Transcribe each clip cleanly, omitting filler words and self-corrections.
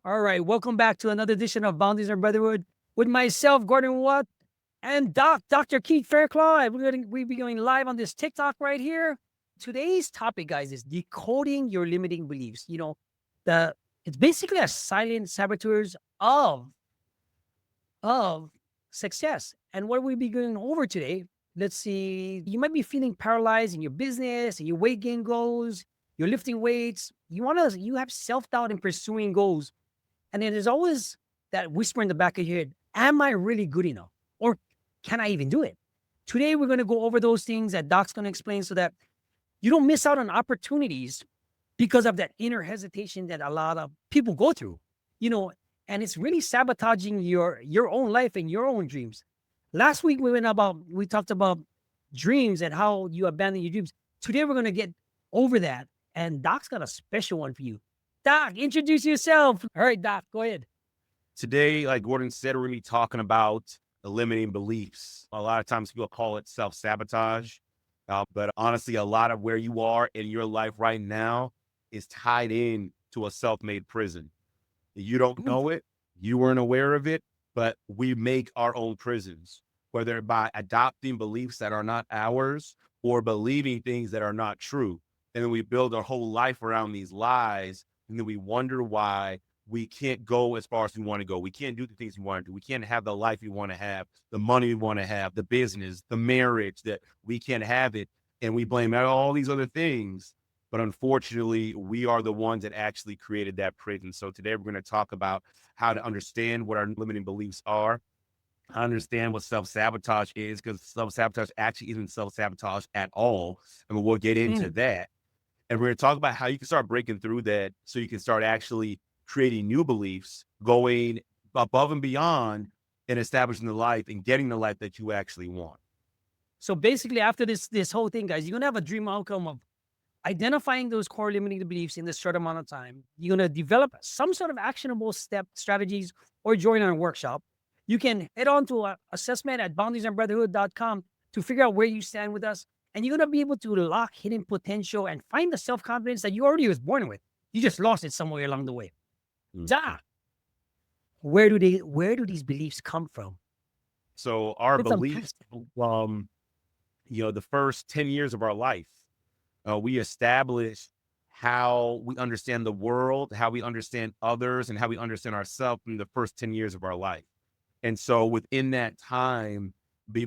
All right, welcome back to another edition of Boundaries and Brotherhood with myself, Gordon Watt, and Dr. Keith Fairclough. We'll be going live on this TikTok right here. Today's topic, guys, is decoding your limiting beliefs. It's basically a silent saboteurs of success. And what we'll be going over today, let's see, you might be feeling paralyzed in your business, and your weight gain goals, you're lifting weights, you have self-doubt in pursuing goals. And then there's always that whisper in the back of your head, am I really good enough? Or can I even do it? Today, we're going to go over those things that Doc's going to explain so that you don't miss out on opportunities because of that inner hesitation that a lot of people go through, and it's really sabotaging your own life and your own dreams. Last week, we talked about dreams and how you abandon your dreams. Today, we're going to get over that. And Doc's got a special one for you. Doc, introduce yourself. All right, Doc, go ahead. Today, like Gordon said, we're going to be talking about limiting beliefs. A lot of times people call it self-sabotage. But honestly, a lot of where you are in your life right now is tied in to a self-made prison. You don't know it. You weren't aware of it, but we make our own prisons, whether by adopting beliefs that are not ours or believing things that are not true. And then we build our whole life around these lies. And then we wonder why we can't go as far as we want to go. We can't do the things we want to do. We can't have the life we want to have, the money we want to have, the business, the marriage, that we can't have it. And we blame all these other things. But unfortunately, we are the ones that actually created that prison. So today we're going to talk about how to understand what our limiting beliefs are. I understand what self-sabotage is, because self-sabotage actually isn't self-sabotage at all. And we'll get into that. And we're going to talk about how you can start breaking through that so you can start actually creating new beliefs, going above and beyond, and establishing the life and getting the life that you actually want. So basically, after this whole thing, guys, you're going to have a dream outcome of identifying those core limiting beliefs in this short amount of time. You're going to develop some sort of actionable strategies, or join our workshop. You can head on to assessment at boundariesandbrotherhood.com to figure out where you stand with us. And you're going to be able to lock hidden potential and find the self-confidence that you already was born with. You just lost it somewhere along the way. Doc, where do these beliefs come from? So our beliefs, the first 10 years of our life, we establish how we understand the world, how we understand others, and how we understand ourselves in the first 10 years of our life. And so within that time,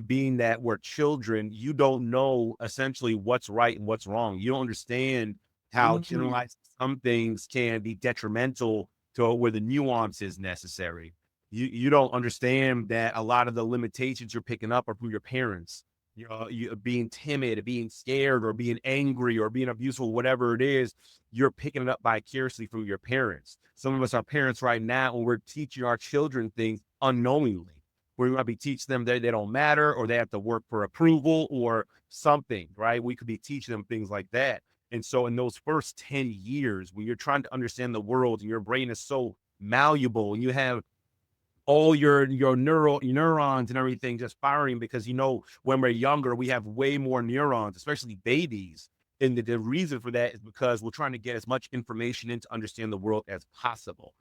being that we're children, you don't know essentially what's right and what's wrong. You don't understand how generalized some things can be detrimental to where the nuance is necessary. You don't understand that a lot of the limitations you're picking up are from your parents. You being timid, being scared, or being angry, or being abusive, whatever it is, you're picking it up vicariously from your parents. Some of us are parents right now, and we're teaching our children things unknowingly. We might be teaching them that they don't matter, or they have to work for approval or something, right? We could be teaching them things like that. And so in those first 10 years, when you're trying to understand the world and your brain is so malleable and you have all your neurons and everything just firing, because, when we're younger, we have way more neurons, especially babies. And the reason for that is because we're trying to get as much information in to understand the world as possible.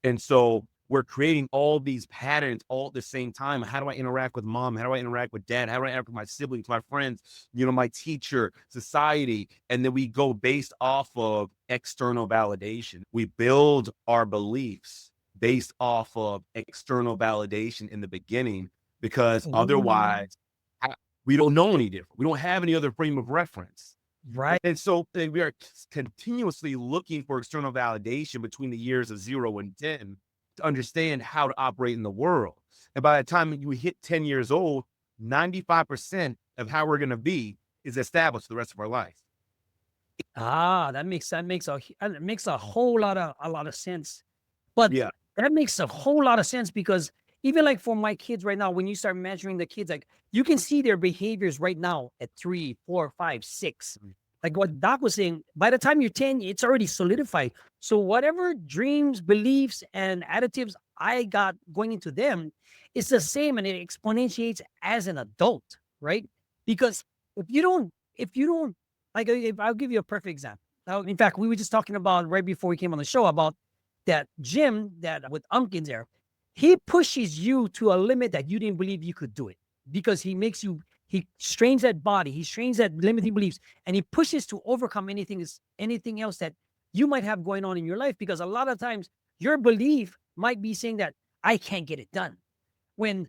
And so we're creating all these patterns all at the same time. How do I interact with mom? How do I interact with dad? How do I interact with my siblings, my friends, my teacher, society? And then we go based off of external validation. We build our beliefs based off of external validation in the beginning, because otherwise we don't know any different. We don't have any other frame of reference. Right. And so we are continuously looking for external validation between the years of 0 and 10 to understand how to operate in the world. And by the time you hit 10 years old, 95% of how we're going to be is established the rest of our life. That makes a whole lot of sense. But yeah, that makes a whole lot of sense, because even like for my kids right now, when you start measuring the kids, like you can see their behaviors right now at 3, 4, 5, 6. Like what Doc was saying, by the time you're 10, it's already solidified. So whatever dreams, beliefs, and additives I got going into them, it's the same, and it exponentiates as an adult, right? Because if you don't, like, if I'll give you a perfect example. Now, in fact, we were just talking about right before we came on the show about that gym that with Umpkins there, he pushes you to a limit that you didn't believe you could do it because he strains that body, he strains that limiting beliefs, and he pushes to overcome anything else that you might have going on in your life. Because a lot of times your belief might be saying that I can't get it done. When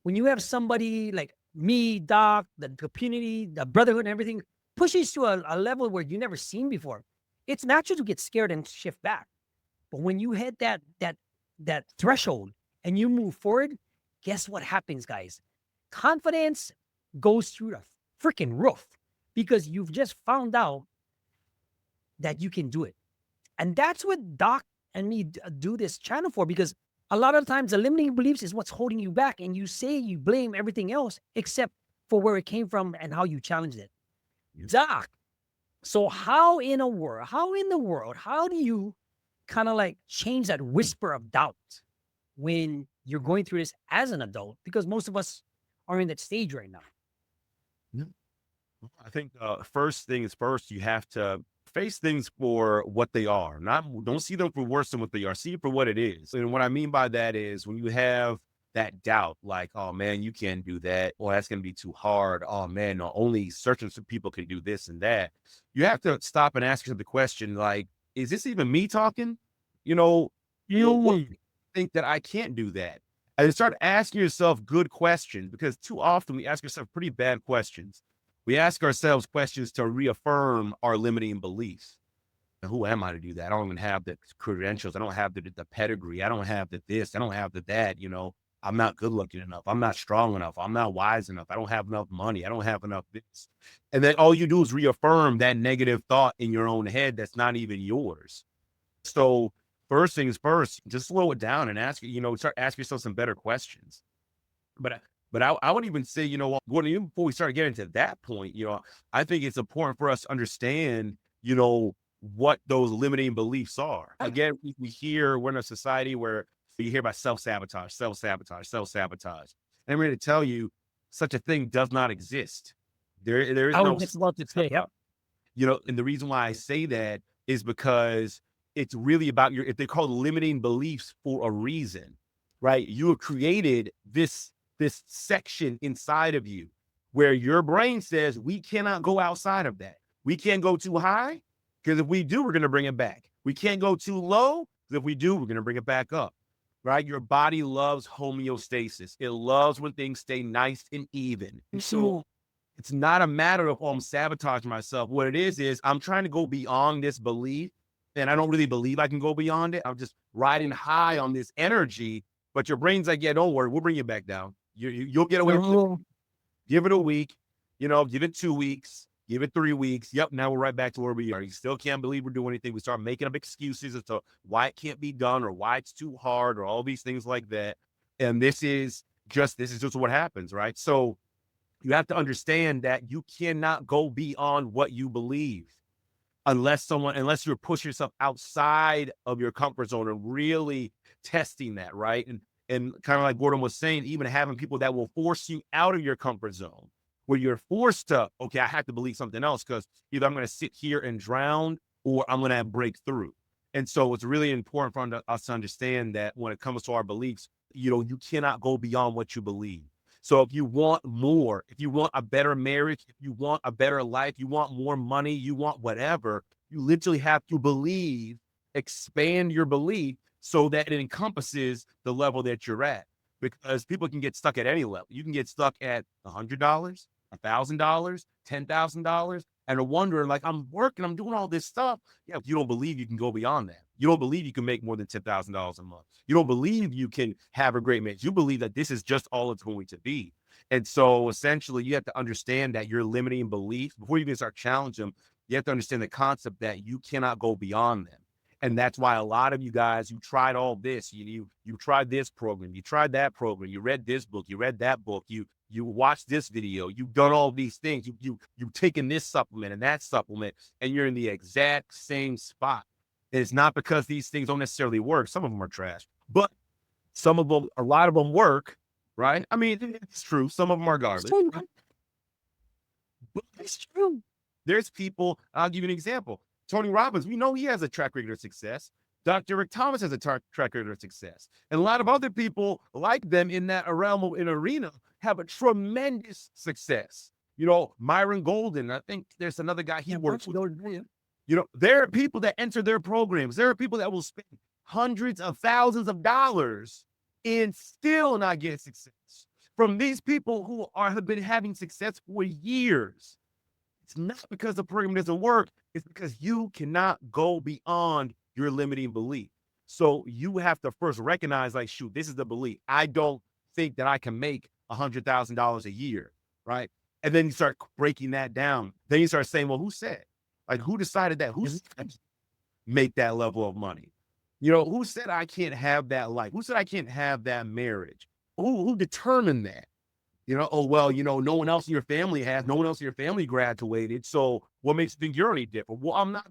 you have somebody like me, Doc, the community, the brotherhood, and everything pushes to a level where you never seen before, it's natural to get scared and shift back. But when you hit that threshold and you move forward, guess what happens, guys? Confidence goes through the freaking roof because you've just found out that you can do it. And that's what Doc and me do this channel for, because a lot of times the limiting beliefs is what's holding you back. And you say you blame everything else except for where it came from and how you challenged it. Doc, so how in the world, how do you kind of like change that whisper of doubt when you're going through this as an adult? Because most of us are in that stage right now. Yeah. I think first thing is first, you have to face things for what they are. Don't see them for worse than what they are. See it for what it is. And what I mean by that is when you have that doubt, like, oh man, you can't do that, or that's gonna be too hard. Oh man, no, only certain people can do this and that. You have to stop and ask yourself the question, like, is this even me talking? You know, what Mm. think that I can't do that? And start asking yourself good questions, because too often we ask ourselves pretty bad questions. We ask ourselves questions to reaffirm our limiting beliefs. And who am I to do that? I don't even have the credentials. I don't have the pedigree. I don't have the this. I don't have the that. I'm not good looking enough. I'm not strong enough. I'm not wise enough. I don't have enough money. I don't have enough this. And then all you do is reaffirm that negative thought in your own head that's not even yours. So first things first, just slow it down and start asking yourself some better questions. But I would even say, what, Gordon, even before we start getting to that point, I think it's important for us to understand, what those limiting beliefs are. Again, we're in a society where you hear about self-sabotage, self-sabotage, self-sabotage. And I'm going to tell you, such a thing does not exist. There is I no was just about to say, yep. And the reason why I say that is because it's really about if they're called limiting beliefs for a reason, right? You have created this section inside of you where your brain says, we cannot go outside of that. We can't go too high, because if we do, we're going to bring it back. We can't go too low, because if we do, we're going to bring it back up, right? Your body loves homeostasis. It loves when things stay nice and even. So it's not a matter of, I'm sabotaging myself. What it is I'm trying to go beyond this belief, and I don't really believe I can go beyond it. I'm just riding high on this energy, but your brain's like, yeah, don't worry, we'll bring you back down. You'll get away with it. Give it a week, give it 2 weeks, give it 3 weeks. Yep, now we're right back to where we are. You still can't believe we're doing anything. We start making up excuses as to why it can't be done or why it's too hard or all these things like that. And this is just what happens, right? So you have to understand that you cannot go beyond what you believe unless you're pushing yourself outside of your comfort zone and really testing that, right? And kind of like Gordon was saying, even having people that will force you out of your comfort zone, where you're forced to, okay, I have to believe something else, because either I'm going to sit here and drown or I'm going to break through. And so it's really important for us to understand that when it comes to our beliefs, you cannot go beyond what you believe. So if you want more, if you want a better marriage, if you want a better life, you want more money, you want whatever, you literally have to believe, expand your belief so that it encompasses the level that you're at. Because people can get stuck at any level. You can get stuck at $100, $1,000, $10,000, and are wondering, like, I'm working, I'm doing all this stuff. Yeah, you don't believe you can go beyond that. You don't believe you can make more than $10,000 a month. You don't believe you can have a great marriage. You believe that this is just all it's going to be. And so essentially you have to understand that your limiting beliefs, before you even start challenging them, you have to understand the concept that you cannot go beyond them. And that's why a lot of you guys, you tried all this, you tried this program, you tried that program, you read this book, you read that book, you watched this video, you've done all these things, you've taken this supplement and that supplement, and you're in the exact same spot. And it's not because these things don't necessarily work. Some of them are trash, but a lot of them work, right? I mean, it's true. Some of them are garbage. But it's true. There's people, I'll give you an example. Tony Robbins, we know he has a track record of success. Dr. Rick Thomas has a track record of success. And a lot of other people like them in that realm, in arena, have a tremendous success. You know, Myron Golden, I think there's another guy he works with. You know, there are people that enter their programs. There are people that will spend hundreds of thousands of dollars and still not get success. From these people who have been having success for years. It's not because the program doesn't work. It's because you cannot go beyond your limiting belief. So you have to first recognize, like, shoot, this is the belief. I don't think that I can make $100,000 a year, right? And then you start breaking that down. Then you start saying, well, who said? Like, who decided that? Who said make that level of money? You know, who said I can't have that life? Who said I can't have that marriage? Who determined that? You know, oh, well, you know, no one else in your family has, no one else in your family graduated. So what makes you think you're any different? Well, I'm not.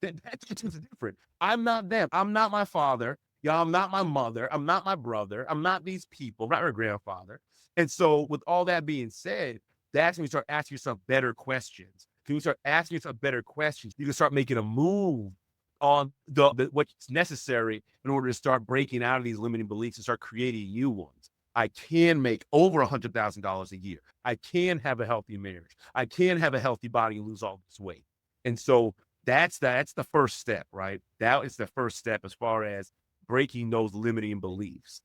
That's different. I'm not them. I'm not my father. Yeah, I'm not my mother. I'm not my brother. I'm not these people. I'm not my grandfather. And so with all that being said, that's when you start asking yourself better questions. When you start asking yourself better questions, you can start making a move on what's necessary in order to start breaking out of these limiting beliefs and start creating new ones. I can make over $100,000 a year. I can have a healthy marriage. I can have a healthy body and lose all this weight. And so that's the first step, right? That is the first step as far as breaking those limiting beliefs.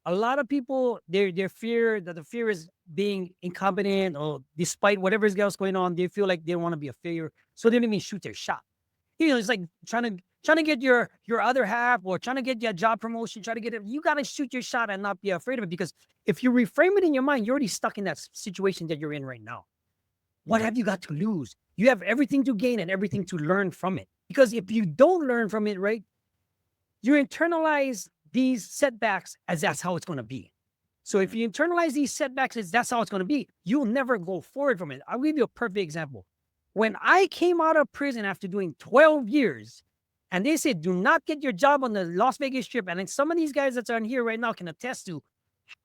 A lot of people, their fear, that the fear is being incompetent, or despite whatever else going on, they feel like they don't want to be a failure. So they don't even shoot their shot. You know, it's like trying to get your other half, or trying to get your job promotion, try to get it. You got to shoot your shot and not be afraid of it, because if you reframe it in your mind, you're already stuck in that situation that you're in right now. What have you got to lose? You have everything to gain and everything to learn from it. Because if you don't learn from it, right, you internalize these setbacks as that's how it's going to be. So if you internalize these setbacks as that's how it's going to be, you'll never go forward from it. I'll give you a perfect example. When I came out of prison after doing 12 years, and they said, do not get your job on the Las Vegas Strip. And then some of these guys that are on here right now can attest to,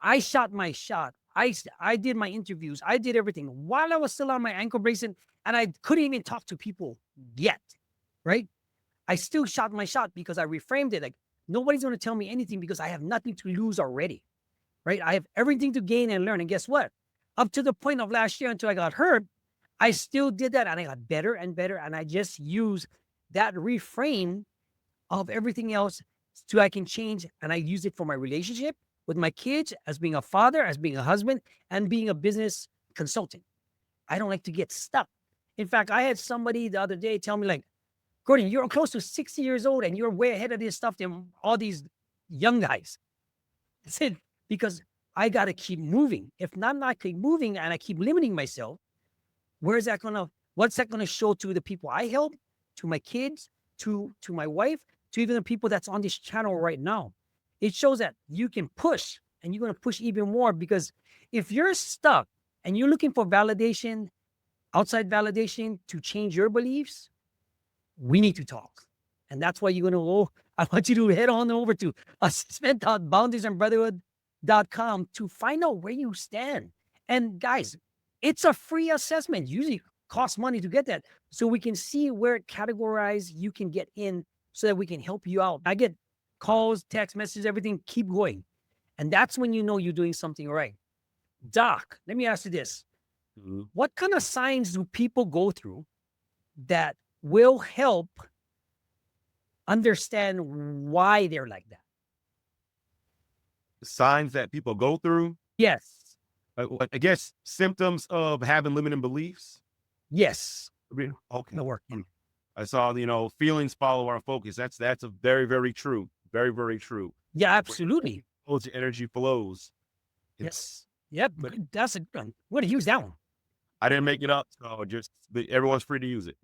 I shot my shot. I did my interviews. I did everything while I was still on my ankle bracelet, and I couldn't even talk to people yet, right? I still shot my shot because I reframed it. Like, nobody's going to tell me anything because I have nothing to lose already, right? I have everything to gain and learn. And guess what? Up to the point of last year until I got hurt, I still did that, and I got better and better. And I just use that reframe of everything else so I can change. And I use it for my relationship with my kids, as being a father, as being a husband, and being a business consultant. I don't like to get stuck. In fact, I had somebody the other day tell me, like, Gordon, you're close to 60 years old and you're way ahead of this stuff than all these young guys. I said, because I got to keep moving. If not, I keep moving and I keep limiting myself, what's that going to show to the people I help, to my kids, to my wife, to even the people that's on this channel right now? It shows that you can push, and you're going to push even more, because if you're stuck and you're looking for validation, outside validation to change your beliefs, we need to talk. And that's why you're going to go. I want you to head on over to assessment.boundariesandbrotherhood.com to find out where you stand. And guys, it's a free assessment. Usually costs money to get that. So we can see where categorized you can get in so that we can help you out. I get calls, text messages, everything. Keep going. And that's when you know you're doing something right. Doc, let me ask you this. Mm-hmm. What kind of signs do people go through that will help understand why they're like that? Signs that people go through? Yes. I guess symptoms of having limiting beliefs. Yes. Okay. The work. I saw, feelings follow our focus. That's a very, very true. Very, very true. Yeah, absolutely. Your energy flows. Yes. Yep. But that's a good one. What to use that one? I didn't make it up. So everyone's free to use it.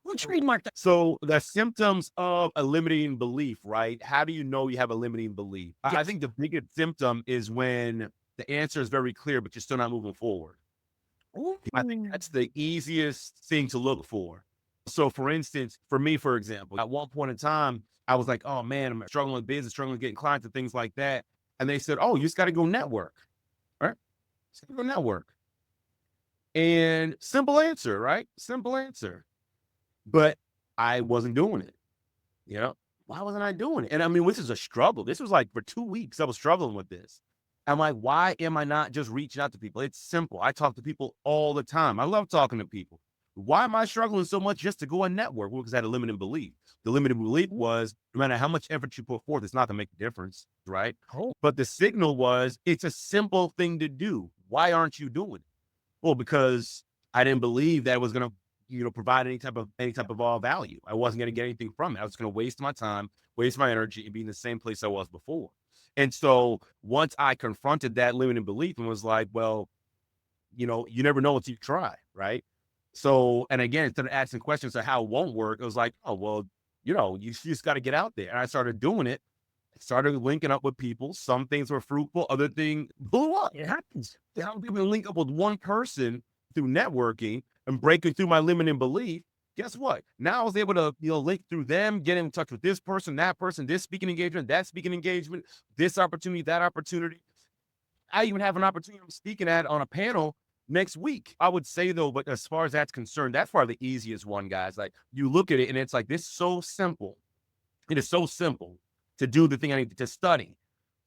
We'll trademark that. So the symptoms of a limiting belief, right? How do you know you have a limiting belief? Yes. I think the biggest symptom is when the answer is very clear, but you're still not moving forward. Ooh. I think that's the easiest thing to look for. So for instance, for me, for example, at one point in time, I was like, oh man, I'm struggling with business, struggling with getting clients and things like that. And they said, oh, you just got to go network, right? Just gotta go network. And simple answer, right? Simple answer. But I wasn't doing it. You know, why wasn't I doing it? And I mean, this is a struggle. This was like for 2 weeks, I was struggling with this. I'm like, why am I not just reaching out to people? It's simple. I talk to people all the time. I love talking to people. Why am I struggling so much just to go on network? Well, because I had a limiting belief. The limiting belief was no matter how much effort you put forth, it's not going to make a difference, right? Oh, But the signal was it's a simple thing to do. Why aren't you doing it? Well, because I didn't believe that it was going to, provide any type of value. I wasn't going to get anything from it. I was going to waste my time, waste my energy, and be in the same place I was before. And so once I confronted that limiting belief and was like, well, you never know until you try, right? So, and again, instead of asking questions of how it won't work, it was like, oh, well, you just got to get out there. And I started doing it. I started linking up with people. Some things were fruitful, other things blew up. it happens. How people link up with one person through networking and breaking through my limiting belief. Guess what? Now I was able to, link through them, get in touch with this person, this speaking engagement, that speaking engagement, this opportunity, that opportunity. I even have an opportunity I'm speaking at on a panel next week. I would say though, but as far as that's concerned, that's probably the easiest one, guys. Like you look at it and it's like, this is so simple. It is so simple to do the thing I need to study,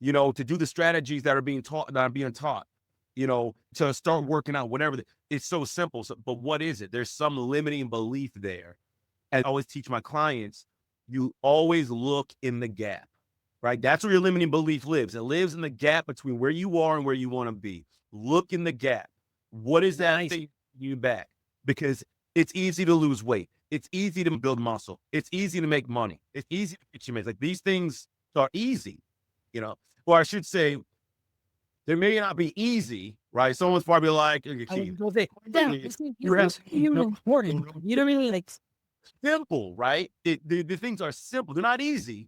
to do the strategies that are being taught, to start working out, whatever. It's so simple. So, but what is it? There's some limiting belief there. And I always teach my clients, you always look in the gap, right? That's where your limiting belief lives. It lives in the gap between where you are and where you want to be. Look in the gap. What is that thing you back? Because it's easy to lose weight. It's easy to build muscle. It's easy to make money. It's easy to get you made. Like these things are easy, or I should say, they may not be easy, right? Someone's probably like, I would go there. Yeah, important. You know what I mean? Like, simple, right? The things are simple. They're not easy.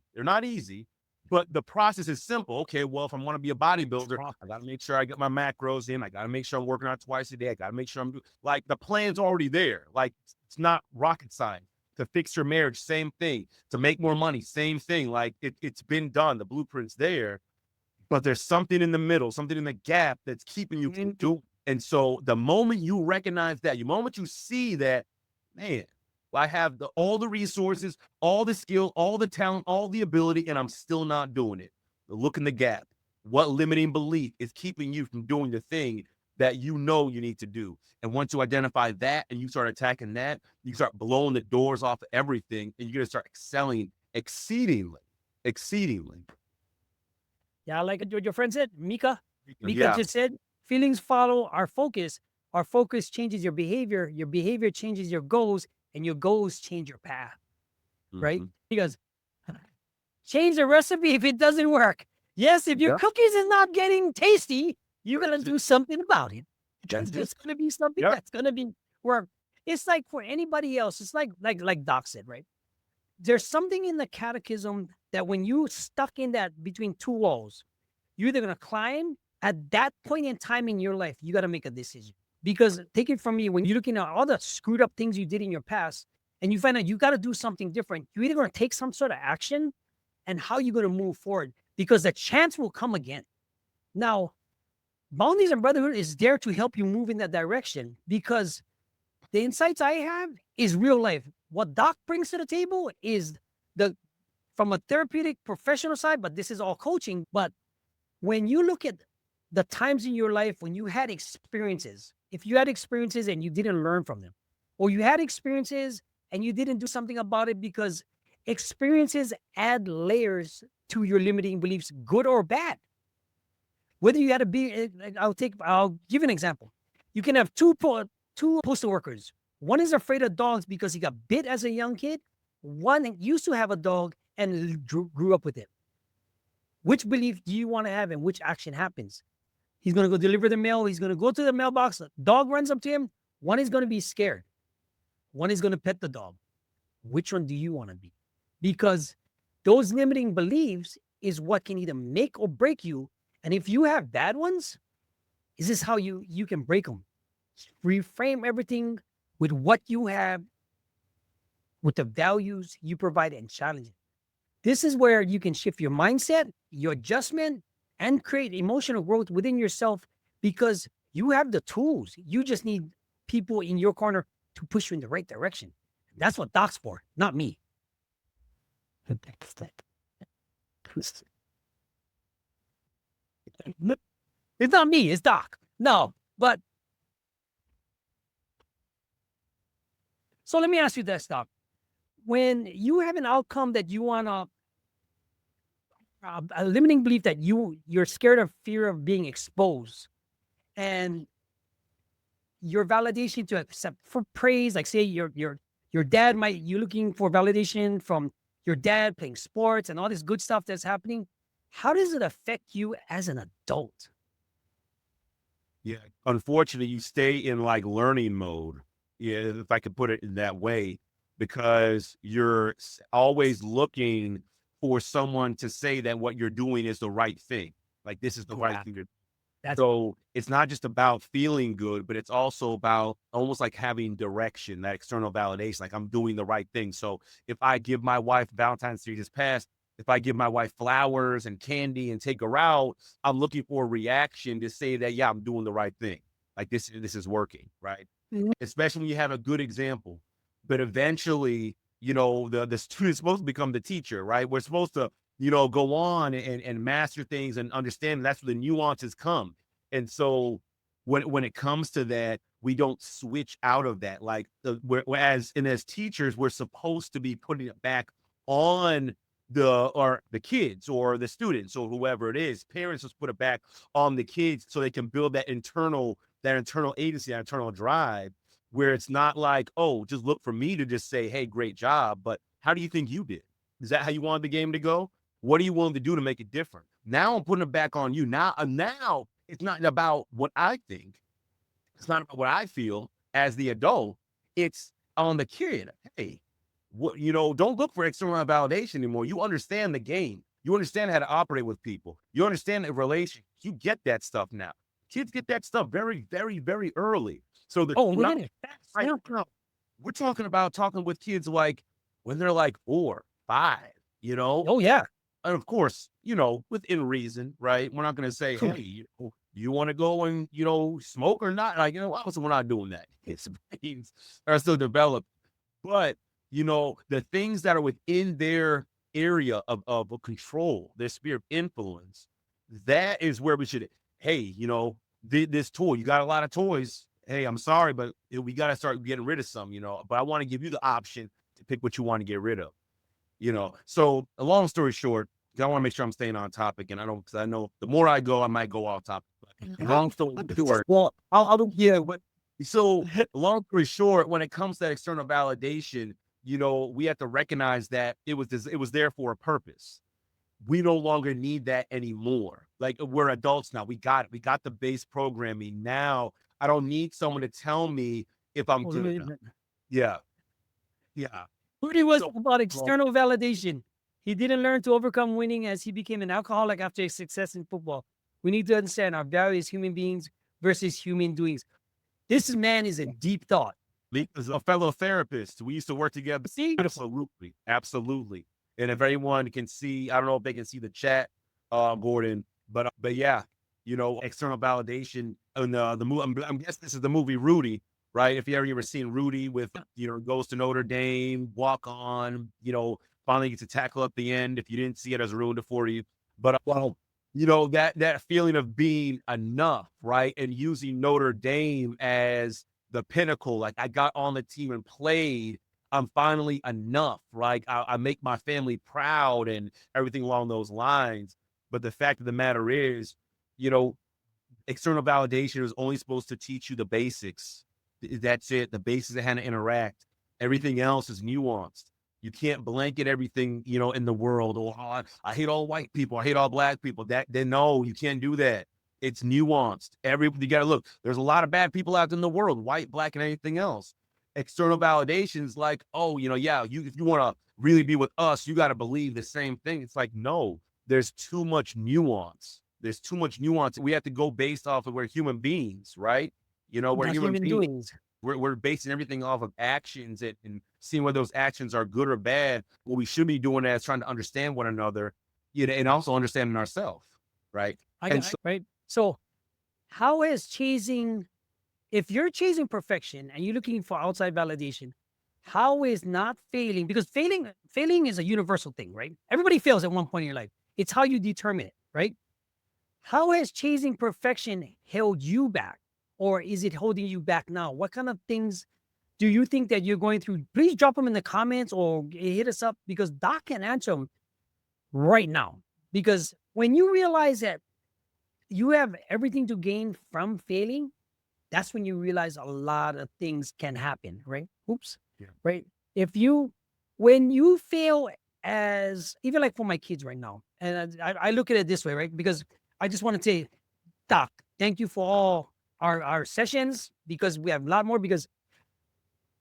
But the process is simple. Okay, well, if I want to be a bodybuilder, I got to make sure I get my macros in. I got to make sure I'm working out twice a day. I got to make sure I'm doing, like, the plan's already there. Like, it's not rocket science. To fix your marriage, same thing. To make more money, same thing. Like, it's been done. The blueprint's there. But there's something in the middle, something in the gap that's keeping you from doing. And so the moment you recognize that, the moment you see that, man, I have all the resources, all the skill, all the talent, all the ability, and I'm still not doing it. Look in the gap. What limiting belief is keeping you from doing the thing that you need to do? And once you identify that and you start attacking that, you start blowing the doors off of everything, and you're going to start excelling exceedingly. yeah, like what your friend said, Mika. Mika Yeah. just said, feelings follow our focus. Our focus changes your behavior. Your behavior changes your goals, and your goals change your path. Right? Mhm. He goes, change the recipe if it doesn't work. Yes, if your cookies is not getting tasty, you're gonna do something about it. It's gonna be something that's gonna be work. It's like for anybody else. It's like Doc said, right? There's something in the catechism that when you stuck in that between two walls, you're either gonna climb at that point in time in your life. You got to make a decision because take it from me, when you're looking at all the screwed up things you did in your past, and you find out you got to do something different, you're either gonna take some sort of action, and how you're gonna move forward because the chance will come again. Now, Boundaries and Brotherhood is there to help you move in that direction because the insights I have is real life. What Doc brings to the table is from a therapeutic professional side, but this is all coaching. But when you look at the times in your life when you had experiences, if you had experiences and you didn't learn from them, or you had experiences and you didn't do something about it because experiences add layers to your limiting beliefs, good or bad. Whether you had to be, I'll give an example. You can have two postal workers. One is afraid of dogs because he got bit as a young kid. One used to have a dog and grew up with it. Which belief do you want to have and which action happens? He's going to go deliver the mail. He's going to go to the mailbox. Dog runs up to him. One is going to be scared. One is going to pet the dog. Which one do you want to be? Because those limiting beliefs is what can either make or break you. And if you have bad ones, is this how you can break them? Reframe everything with what you have, with the values you provide, and challenge it. This is where you can shift your mindset, your adjustment, and create emotional growth within yourself because you have the tools. You just need people in your corner to push you in the right direction. That's what Doc's for, not me. It's not me, it's Doc. No, but so let me ask you this, Doc. When you have an outcome that you want to, a limiting belief that you're scared of fear of being exposed, and your validation to accept for praise, like say your dad might, you're looking for validation from your dad playing sports and all this good stuff that's happening. How does it affect you as an adult? Yeah. Unfortunately, you stay in like learning mode. Yeah, if I could put it in that way, because you're always looking for someone to say that what you're doing is the right thing. Like this is the right Yeah, thing to do. that's So it's not just about feeling good, but it's also about almost like having direction, that external validation, like I'm doing the right thing. So if I give my wife Valentine's Day just passed, if I give my wife flowers and candy and take her out, I'm looking for a reaction to say that, yeah, I'm doing the right thing. Like this is working, right? Mhm. Especially when you have a good example. But eventually, the student's supposed to become the teacher, right? We're supposed to, go on and master things and understand that's where the nuances come. And so when it comes to that, we don't switch out of that. Like whereas and as teachers, we're supposed to be putting it back on the kids or the students or whoever it is. Parents just put it back on the kids so they can build that internal agency, that internal drive, where it's not like, oh, just look for me to just say, hey, great job. But how do you think you did? Is that how you wanted the game to go? What are you willing to do to make it different? Now I'm putting it back on you. Now it's not about what I think. It's not about what I feel as the adult. It's on the kid. Hey, don't look for external validation anymore. You understand the game. You understand how to operate with people. You understand the relation. You get that stuff now. Kids get that stuff very, very, very early. So they're oh, we're not gonna right now. We're talking about talking with kids like when they're like 4, 5, you know? oh yeah. And of course, within reason, right? We're not going to say, hey, you want to go and, smoke or not? Like, obviously we're not doing that. It's brains are still developed. But, the things that are within their area of control, their sphere of influence, that is where we should, hey, this toy, you got a lot of toys. Hey, I'm sorry, but we got to start getting rid of some, but I want to give you the option to pick what you want to get rid of. So a long story short, I want to make sure I'm staying on topic, and because I know the more I go, I might go off topic. But long story short, Well, I'll yeah. But so long story short, when it comes to that external validation, we have to recognize that it was there for a purpose. We no longer need that anymore. Like we're adults now. We got it. We got the base programming. Now I don't need someone to tell me if I'm good enough. Yeah. Yeah. Rudy was So about well, external validation. He didn't learn to overcome winning as he became an alcoholic after his success in football. We need to understand our value as human beings versus human doings. This man is a deep thought. Lee is a fellow therapist. We used to work together. See? Absolutely. Absolutely. And if everyone can see, I don't know if they can see the chat, Gordon, but yeah, external validation and the movie. I'm guessing this is the movie Rudy, right? If you ever seen Rudy with, goes to Notre Dame, walk on, finally gets a tackle at the end. If you didn't see it, as ruined it for you. But that feeling of being enough, right? And using Notre Dame as the pinnacle. Like I got on the team and played. I'm finally enough, right? I make my family proud and everything along those lines. But the fact of the matter is, you know, external validation is only supposed to teach you the basics. That's it. The basics of how to interact. Everything else is nuanced. You can't blanket everything, in the world. Oh, I hate all white people. I hate all black people. No, you can't do that. It's nuanced. You got to look. There's a lot of bad people out in the world, white, black, and anything else. External validations, like, oh, yeah, if you want to really be with us, you got to believe the same thing. It's like, no, there's too much nuance. There's too much nuance. We have to go based off of we're human beings, right? We're Not human human beings. doings. We're basing everything off of actions and seeing whether those actions are good or bad. What we should be doing is trying to understand one another, and also understanding ourselves, right? Right. So, how is chasing, if you're chasing perfection and you're looking for outside validation, How is not failing, because failing is a universal thing, right? Everybody fails at one point in your life. It's how you determine it, right? How has chasing perfection held you back? Or is it holding you back now? What kind of things do you think that you're going through? Please drop them in the comments or hit us up, because Doc can answer them right now. Because when you realize that you have everything to gain from failing, that's when you realize a lot of things can happen, right? Oops. Yeah. Right. If you, when you fail, as even like for my kids right now, and I look at it this way, right? Because I just want to say, Doc, thank you for all our sessions, because we have a lot more. Because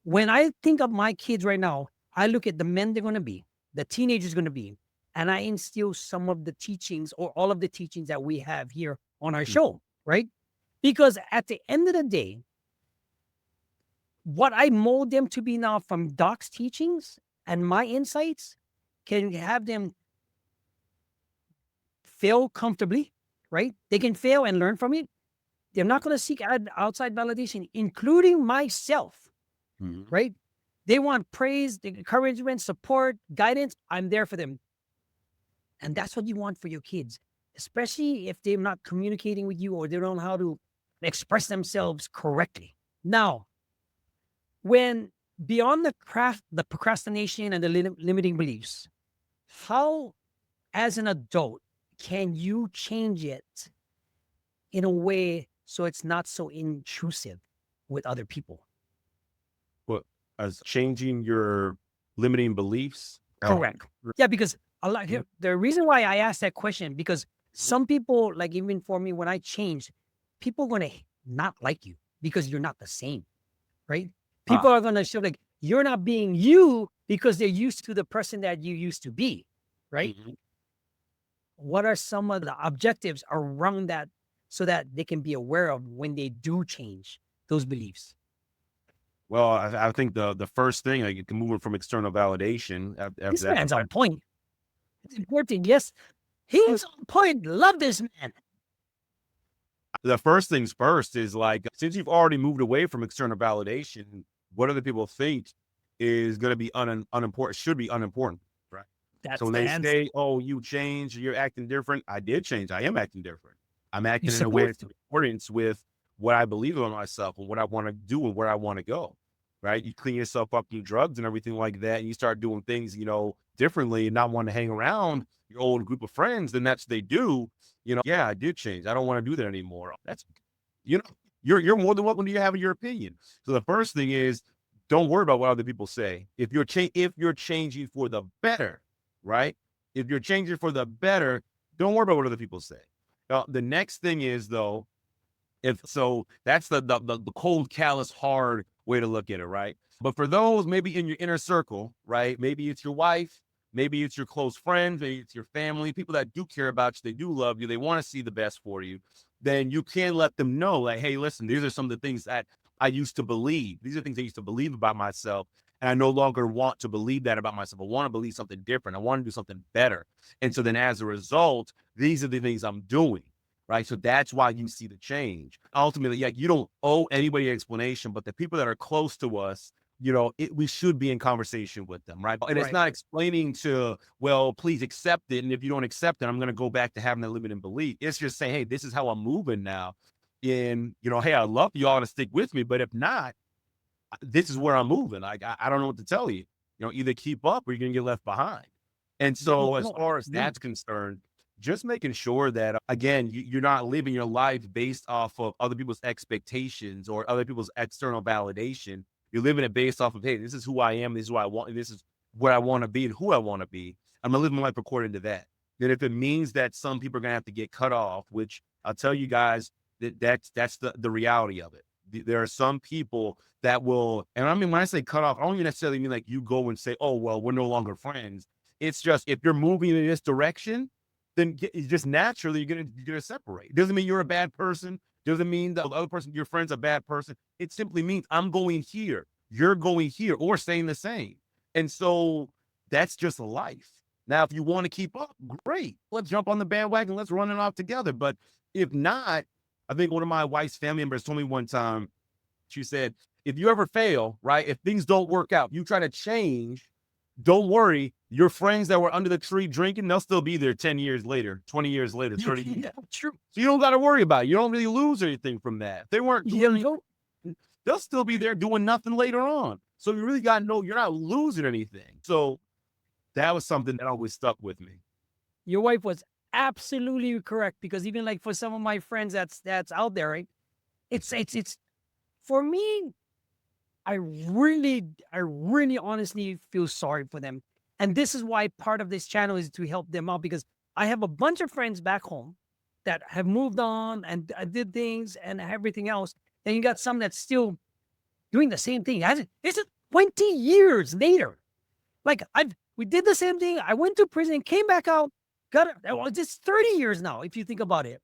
when I think of my kids right now, I look at the men they're going to be, the teenagers going to be, and I instill some of the teachings or all of the teachings that we have here on our Mm. show, right? Because at the end of the day, what I mold them to be now from Doc's teachings and my insights can have them fail comfortably, right? They can fail and learn from it. They're not going to seek outside validation, including myself, Mhm. right? They want praise, encouragement, support, guidance. I'm there for them. And that's what you want for your kids, especially if they're not communicating with you or they don't know how to express themselves correctly. Now, when beyond the procrastination and the limiting beliefs, how, as an adult, can you change it in a way so it's not so intrusive with other people? Well, as changing your limiting beliefs. Correct. Yeah, because a lot Mhm. here, the reason why I asked that question, because some people, like even for me, when I change, people are gonna not like you because you're not the same, right? Ah, People are gonna show like you're not being you because they're used to the person that you used to be, right? mhm. What are some of the objectives around that so that they can be aware of when they do change those beliefs? Well, I think the first thing, like, you can move it from external validation after This that. man's on point. It's important. Yes, he's on point. Love this man. The first things first is like, since you've already moved away from external validation, what other people think is going to be unimportant, should be unimportant, right? So That's when the they answer. say, "Oh, you changed, you're acting different," I did change. I am acting different. I'm You're acting in a way supposed that's in to. accordance with what I believe in myself and what I want to do and where I want to go. Right? You clean yourself up from drugs and everything like that, and you start doing things, differently, and not want to hang around your old group of friends. Then that's what they do. Yeah, I did change. I don't want to do that anymore. That's you know, you're more than welcome to have your opinion. So the first thing is, don't worry about what other people say. If you're changing for the better, right? If you're changing for the better, don't worry about what other people say. Now, the next thing is, though, if so, that's the cold, callous, hard way to look at it, right? But for those maybe in your inner circle, right? Maybe it's your wife, maybe it's your close friends, maybe it's your family, people that do care about you, they do love you, they want to see the best for you. Then you can let them know, like, hey, listen, these are some of the things that I used to believe. These are things I used to believe about myself. And I no longer want to believe that about myself. I want to believe something different. I want to do something better. And so then as a result, these are the things I'm doing, right? So that's why you see the change. Ultimately, yeah, you don't owe anybody an explanation, but the people that are close to us, we should be in conversation with them, right? And it's Right. not explaining to, well, please accept it. And if you don't accept it, I'm going to go back to having that limiting belief. It's just saying, hey, this is how I'm moving now. And, hey, I love you all to stick with me, but if not, this is where I'm moving. Like, I don't know what to tell you. Either keep up or you're going to get left behind. And No, so, as no, far as agree. that's concerned, just making sure that, again, you're not living your life based off of other people's expectations or other people's external validation. You're living it based off of, hey, this is who I am, this is who I want, and this is where I want to be and who I want to be. I'm gonna live my life according to that. Then, if it means that some people are gonna have to get cut off, which I'll tell you guys that's the reality of it. There are some people that will, and I mean, when I say cut off, I don't even necessarily mean like you go and say, oh, well, we're no longer friends. It's just, if you're moving in this direction, then just naturally you're gonna separate. It doesn't mean you're a bad person. Doesn't mean the other person, your friend's a bad person. It simply means I'm going here, you're going here, or staying the same. And so that's just life. Now, if you want to keep up, great. Let's jump on the bandwagon. Let's run it off together. But if not, I think one of my wife's family members told me one time, she said, if you ever fail, right? If things don't work out, you try to change, don't worry. Your friends that were under the tree drinking, they'll still be there 10 years later, 20 years later, 30 years. Yeah, true. So you don't got to worry about it. You don't really lose anything from that. If they weren't doing, they'll still be there doing nothing later on. So you really got to know you're not losing anything. So that was something that always stuck with me. Your wife was absolutely correct, because even like for some of my friends that's out there, right? It's for me, I really honestly feel sorry for them. And this is why part of this channel is to help them out, because I have a bunch of friends back home that have moved on and did things and everything else. And you got some that's still doing the same thing. It's 20 years later. Like we did the same thing. I went to prison, came back out, it's 30 years now, if you think about it.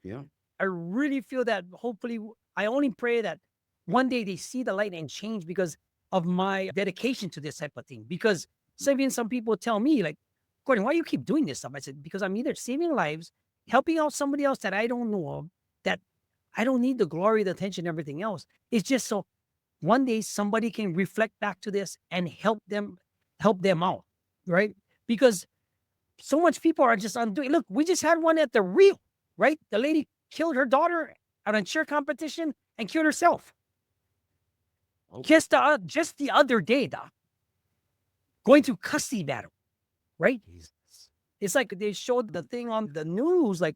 Yeah. I really feel that hopefully, I only pray that one day they see the light and change because of my dedication to this type of thing. Because some people tell me, like, Gordon, why do you keep doing this stuff? I said, because I'm either saving lives, helping out somebody else that I don't know of, that I don't need the glory, the attention, everything else. It's just so one day somebody can reflect back to this and help them out, right? Because so much people are just undoing. Look, we just had one at the Rio, right? The lady killed her daughter at a cheer competition and killed herself. Oh. Just the other day, Doc. Going through custody battle, right? Jesus. It's like they showed the thing on the news, like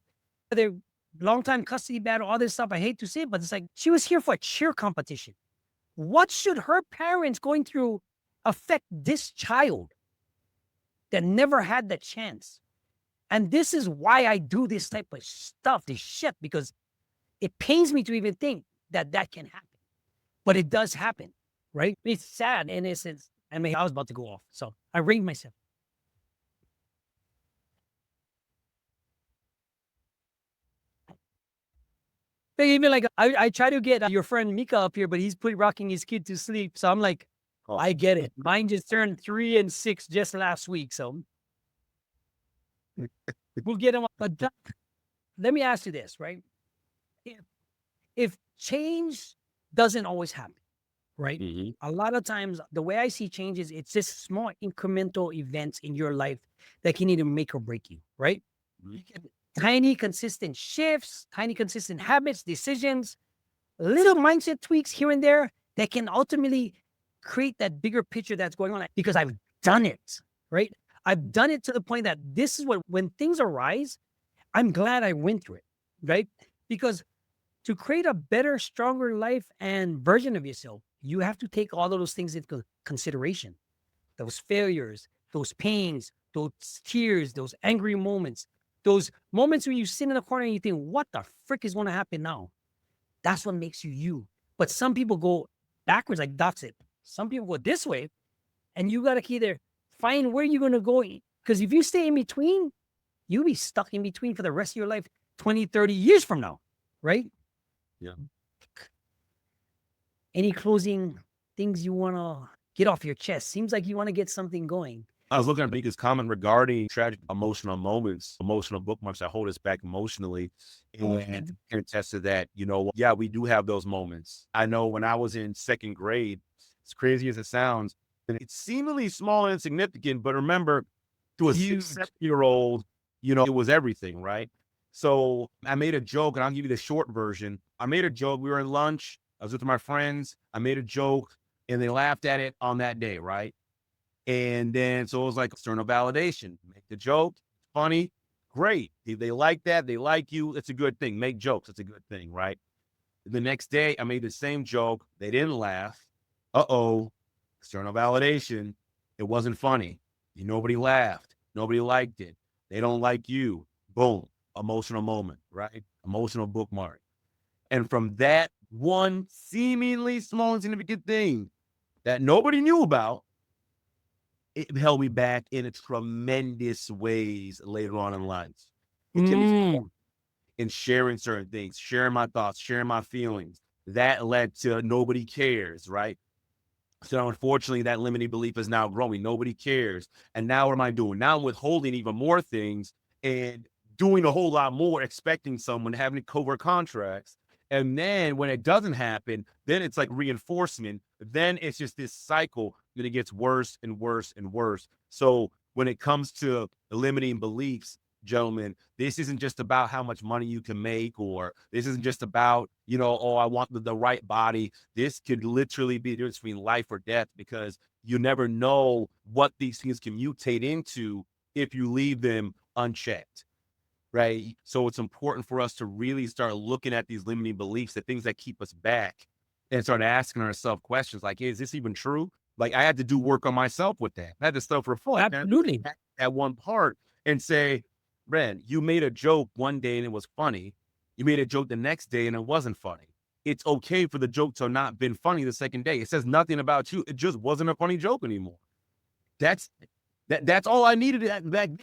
their long time custody battle, all this stuff. I hate to say it, but it's like she was here for a cheer competition. What should her parents going through affect this child that never had the chance? And this is why I do this type of stuff, this shit, because it pains me to even think that can happen. But it does happen, right? It's sad in a sense. And I was about to go off, so I reined myself. Even like I try to get your friend Mika up here, but he's rocking his kid to sleep. So I'm like, Oh. I get it. Mine just turned 3 and 6 just last week, so we'll get him. But let me ask you this, right? If change doesn't always happen, right? Mm-hmm. A lot of times, the way I see change is it's just small incremental events in your life that can either make or break you, right? Mm-hmm. Tiny, consistent shifts, tiny, consistent habits, decisions, little mindset tweaks here and there that can ultimately create that bigger picture that's going on. Because I've done it, right? I've done it to the point that this is when things arise, I'm glad I went through it, right? Because to create a better, stronger life and version of yourself, you have to take all of those things into consideration. Those failures, those pains, those tears, those angry moments, those moments where you sit in the corner and you think, what the frick is going to happen now? That's what makes you you. But some people go backwards, like that's it. Some people go this way, and you got to either find where you're going to go. Because if you stay in between, you'll be stuck in between for the rest of your life, 20, 30 years from now, right? Yeah. Any closing things you want to get off your chest? Seems like you want to get something going. I was looking at Mika's comment regarding tragic emotional moments, emotional bookmarks that hold us back emotionally. And can attest to that, yeah, we do have those moments. I know when I was in second grade, as crazy as it sounds, and it's seemingly small and insignificant, but remember, to a 6-7-year-old, it was everything, right? So I made a joke, and I'll give you the short version. I made a joke. We were in lunch. I was with my friends. I made a joke, and they laughed at it on that day, right? And then, so it was like external validation. Make the joke, funny, great. If they like that, they like you, it's a good thing. Make jokes, it's a good thing, right? The next day, I made the same joke. They didn't laugh. Uh-oh, external validation. It wasn't funny. Nobody laughed. Nobody liked it. They don't like you. Boom, emotional moment, right? Emotional bookmark. And from that one seemingly small insignificant thing that nobody knew about, it held me back in tremendous ways later on in life. In sharing certain things, sharing my thoughts, sharing my feelings. That led to nobody cares, right? So unfortunately, that limiting belief is now growing. Nobody cares. And now what am I doing? Now I'm withholding even more things and doing a whole lot more, expecting someone, having covert contracts. And then when it doesn't happen, then it's like reinforcement. Then it's just this cycle that it gets worse and worse and worse. So when it comes to limiting beliefs, gentlemen, this isn't just about how much money you can make, or this isn't just about, oh, I want the right body. This could literally be the difference between life or death, because you never know what these things can mutate into if you leave them unchecked. Right. So it's important for us to really start looking at these limiting beliefs, the things that keep us back, and start asking ourselves questions like, hey, is this even true? Like, I had to do work on myself with that. I had to Oh, self-reflect absolutely. at one part and say, Ren, you made a joke one day and it was funny. You made a joke the next day and it wasn't funny. It's okay for the joke to not been funny the second day. It says nothing about you. It just wasn't a funny joke anymore. That's all I needed back then.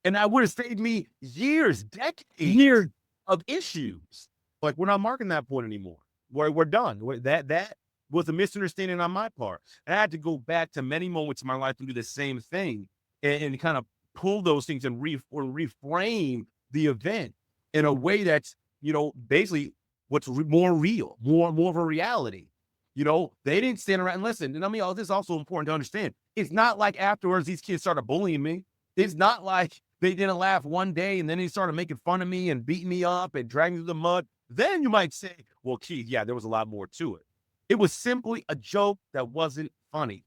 And that would have saved me years, decades of issues. Like, we're not marking that point anymore. We're done. That was a misunderstanding on my part. And I had to go back to many moments in my life and do the same thing, and kind of pull those things and reframe the event in a way that's, basically what's more real, more of a reality. They didn't stand around and listen. And I mean, this is also important to understand. It's not like afterwards these kids started bullying me. It's not like they didn't laugh one day and then they started making fun of me and beating me up and dragging me through the mud. Then you might say, well, Keith, yeah, there was a lot more to it. It was simply a joke that wasn't funny.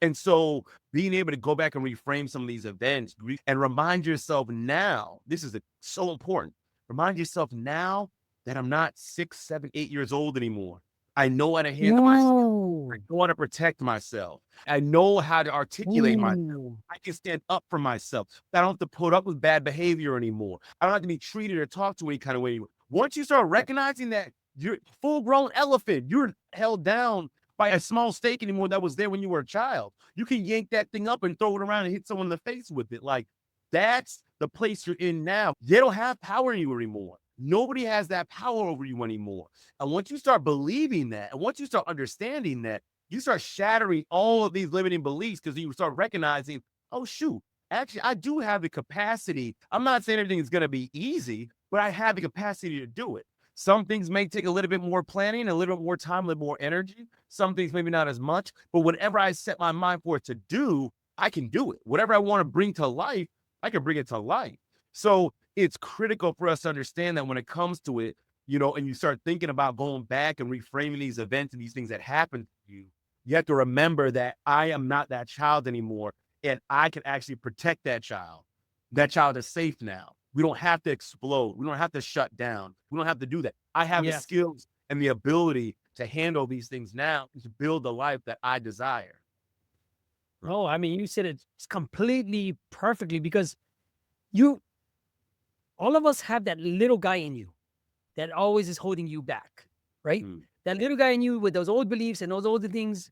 And so being able to go back and reframe some of these events and remind yourself now, this is so important. Remind yourself now that I'm not 6, 7, 8 years old anymore. I know how to handle myself. I know how to protect myself. I know how to articulate myself. I can stand up for myself. I don't have to put up with bad behavior anymore. I don't have to be treated or talked to any kind of way anymore. Once you start recognizing that you're a full-grown elephant, you're held down by a small stake anymore that was there when you were a child. You can yank that thing up and throw it around and hit someone in the face with it. Like, that's the place you're in now. They don't have power in you anymore. Nobody has that power over you anymore. And once you start believing that, and once you start understanding that, you start shattering all of these limiting beliefs, because you start recognizing, oh, shoot, actually, I do have the capacity. I'm not saying everything is going to be easy, but I have the capacity to do it. Some things may take a little bit more planning, a little bit more time, a little more energy. Some things maybe not as much, but whatever I set my mind for it to do, I can do it. Whatever I want to bring to life, I can bring it to life. So it's critical for us to understand that when it comes to it, and you start thinking about going back and reframing these events and these things that happen to you, you have to remember that I am not that child anymore, and I can actually protect that child. That child is safe now. We don't have to explode. We don't have to shut down. We don't have to do that. I have the skills and the ability to handle these things now, to build the life that I desire. Oh, I mean, you said it completely perfectly, because all of us have that little guy in you that always is holding you back, right? That little guy in you with those old beliefs and those old things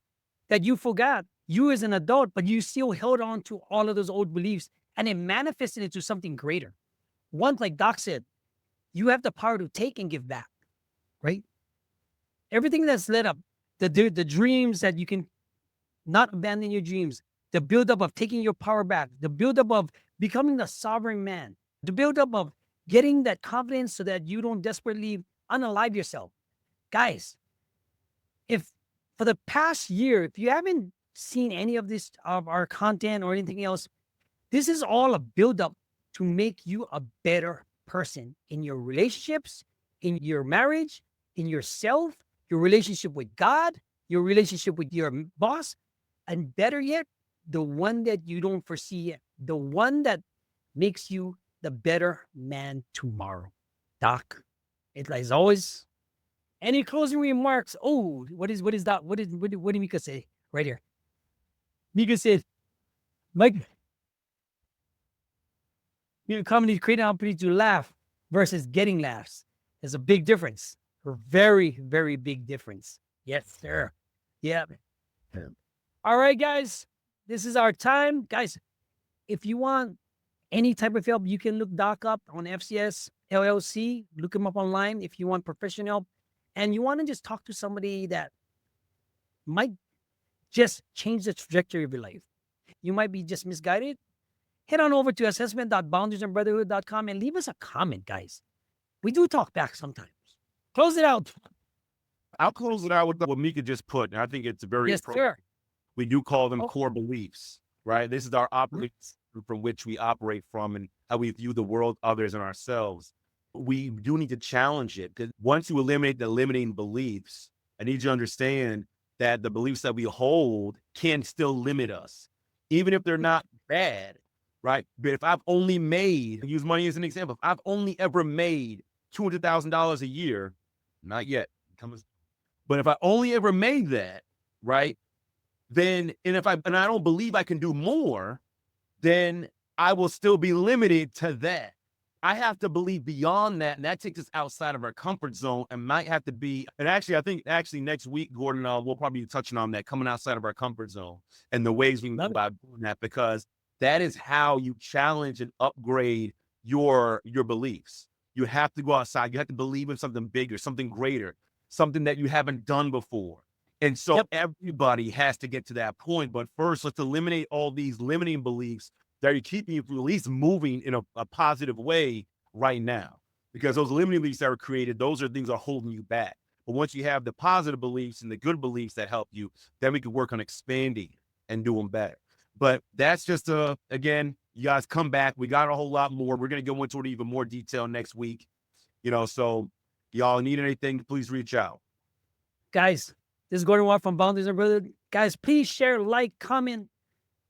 that you forgot. You as an adult, but you still held on to all of those old beliefs, and it manifested into something greater. Once, like Doc said, you have the power to take and give back, right? Everything that's led up, the dreams that you can not abandon your dreams, the buildup of taking your power back, the buildup of becoming the sovereign man, the buildup of getting that confidence so that you don't desperately unalive yourself. Guys, if for the past year, if you haven't seen any of this, of our content or anything else, this is all a buildup to make you a better person in your relationships, in your marriage, in yourself, your relationship with God, your relationship with your boss, and better yet, the one that you don't foresee yet, the one that makes you the better man tomorrow. Doc, it's like always. Any closing remarks? Oh, what is that? What did Mika say right here? Mika said, Mike, comedy creating an opportunity to laugh versus getting laughs. There's a big difference. A very, very big difference. Yes, sir. Yeah. All right, guys. This is our time. Guys, if you want any type of help, you can look Doc up on FCS LLC. Look him up online if you want professional help. And you want to just talk to somebody that might just change the trajectory of your life. You might be just misguided. Head on over to assessment.boundariesandbrotherhood.com and leave us a comment, guys. We do talk back sometimes. Close it out. I'll close it out with what Mika just put, and I think it's very Yes, appropriate. sir. We do call them Oh, core beliefs, right? This is our operating system from which we operate from and how we view the world, others, and ourselves. We do need to challenge it, because once you eliminate the limiting beliefs, I need you to understand that the beliefs that we hold can still limit us, even if they're not bad, right? But if I've only made, use money as an example, if I've only ever made $200,000 a year, not yet, but if I only ever made that, right? Then, and I don't believe I can do more, then I will still be limited to that. I have to believe beyond that, and that takes us outside of our comfort zone and might have to be, and actually, I think next week, Gordon, we'll probably be touching on that, coming outside of our comfort zone and the ways we can go about doing that, because that is how you challenge and upgrade your beliefs. You have to go outside. You have to believe in something bigger, something greater, something that you haven't done before. And so everybody has to get to that point. But first, let's eliminate all these limiting beliefs that are keeping you from at least moving in a positive way right now. Because those limiting beliefs that were created, those are things that are holding you back. But once you have the positive beliefs and the good beliefs that help you, then we can work on expanding and doing better. But that's just, again, you guys come back. We got a whole lot more. We're going to go into even more detail next week. So y'all need anything, please reach out. Guys, this is Gordon Watt from Boundaries and Brother. Guys, please share, like, comment.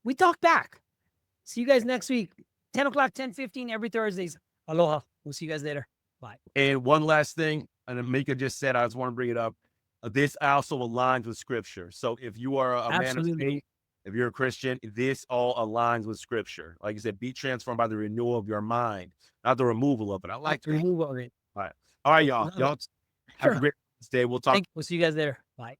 We talk back. See you guys next week. 10 o'clock, 10:15 every Thursdays. Aloha. We'll see you guys later. Bye. And one last thing, and Mika just said, I just want to bring it up. This also aligns with scripture. So if you are a man of faith, if you're a Christian, this all aligns with scripture. Like you said, be transformed by the renewal of your mind, not the removal of it. I like the removal of it. All right, y'all. Y'all have a great day. We'll talk. We'll see you guys later. Bye.